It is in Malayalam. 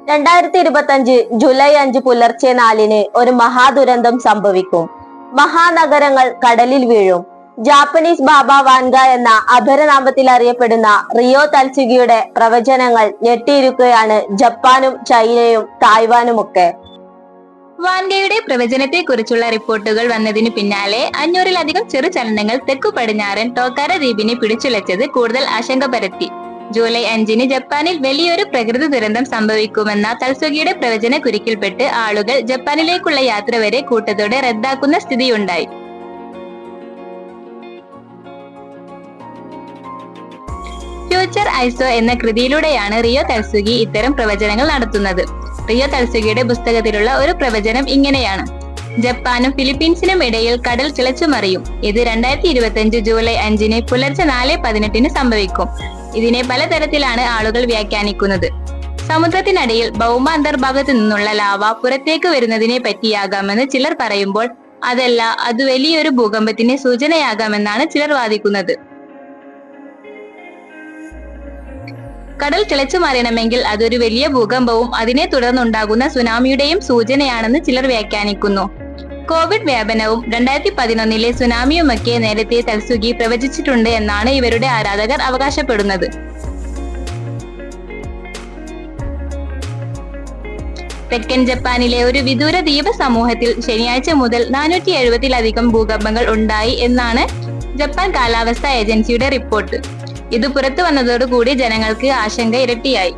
2025 ജൂലൈ 5 പുലർച്ചെ 4-ന് ഒരു മഹാദുരന്തം സംഭവിക്കും. മഹാനഗരങ്ങൾ കടലിൽ വീഴും. ജാപ്പനീസ് ബാബ വാൻഗ എന്ന അപരനാമത്തിൽ അറിയപ്പെടുന്ന റിയോ തൽസുഗിയുടെ പ്രവചനങ്ങൾ ഞെട്ടിയിരിക്കുകയാണ് ജപ്പാനും ചൈനയും തായ്വാനുമൊക്കെ. വാൻഗയുടെ പ്രവചനത്തെ കുറിച്ചുള്ള റിപ്പോർട്ടുകൾ വന്നതിന് പിന്നാലെ 500-ലധികം ചെറു ചലനങ്ങൾ തെക്കു പടിഞ്ഞാറൻ ടോക്കാര ദ്വീപിനെ പിടിച്ചുലച്ചത് കൂടുതൽ ആശങ്ക പരത്തി. ജൂലൈ 5-ന് ജപ്പാനിൽ വലിയൊരു പ്രകൃതി ദുരന്തം സംഭവിക്കുമെന്ന തൽസുഗിയുടെ പ്രവചന കുരുക്കിൽപ്പെട്ട് ആളുകൾ ജപ്പാനിലേക്കുള്ള യാത്ര വരെ കൂട്ടത്തോടെ റദ്ദാക്കുന്ന സ്ഥിതിയുണ്ടായി. ഫ്യൂച്ചർ ഐസോ എന്ന കൃതിയിലൂടെയാണ് റിയോ തൽസുഗി ഇത്തരം പ്രവചനങ്ങൾ നടത്തുന്നത്. റിയോ തൽസുഗിയുടെ പുസ്തകത്തിലുള്ള ഒരു പ്രവചനം ഇങ്ങനെയാണ്: ജപ്പാനും ഫിലിപ്പീൻസിനും ഇടയിൽ കടൽ തിളച്ചുമറിയും. ഇത് 2025 ജൂലൈ 5-ന് പുലർച്ചെ 4:18-ന് സംഭവിക്കും. ഇതിനെ പലതരത്തിലാണ് ആളുകൾ വ്യാഖ്യാനിക്കുന്നത്. സമുദ്രത്തിനടിയിൽ ഭൗമ അന്തർഭാഗത്തു നിന്നുള്ള ലാവ പുറത്തേക്ക് വരുന്നതിനെ പറ്റിയാകാമെന്ന് ചിലർ പറയുമ്പോൾ, അതല്ല, അത് വലിയൊരു ഭൂകമ്പത്തിന് സൂചനയാകാമെന്നാണ് ചിലർ വാദിക്കുന്നത്. കടൽ തിളച്ചു മറിയണമെങ്കിൽ അതൊരു വലിയ ഭൂകമ്പവും അതിനെ തുടർന്നുണ്ടാകുന്ന സുനാമിയുടെയും സൂചനയാണെന്ന് ചിലർ വ്യാഖ്യാനിക്കുന്നു. കോവിഡ് വ്യാപനവും 2011-ലെ സുനാമിയുമൊക്കെ നേരത്തെ തൽസുഗി പ്രവചിച്ചിട്ടുണ്ട് എന്നാണ് ഇവരുടെ ആരാധകർ അവകാശപ്പെടുന്നത്. തെക്കൻ ജപ്പാനിലെ ഒരു വിദൂര ദ്വീപ സമൂഹത്തിൽ ശനിയാഴ്ച മുതൽ 470-ലധികം ഭൂകമ്പങ്ങൾ ഉണ്ടായി എന്നാണ് ജപ്പാൻ കാലാവസ്ഥാ ഏജൻസിയുടെ റിപ്പോർട്ട്. ഇത് പുറത്തു വന്നതോടുകൂടി ജനങ്ങൾക്ക് ആശങ്ക ഇരട്ടിയായി.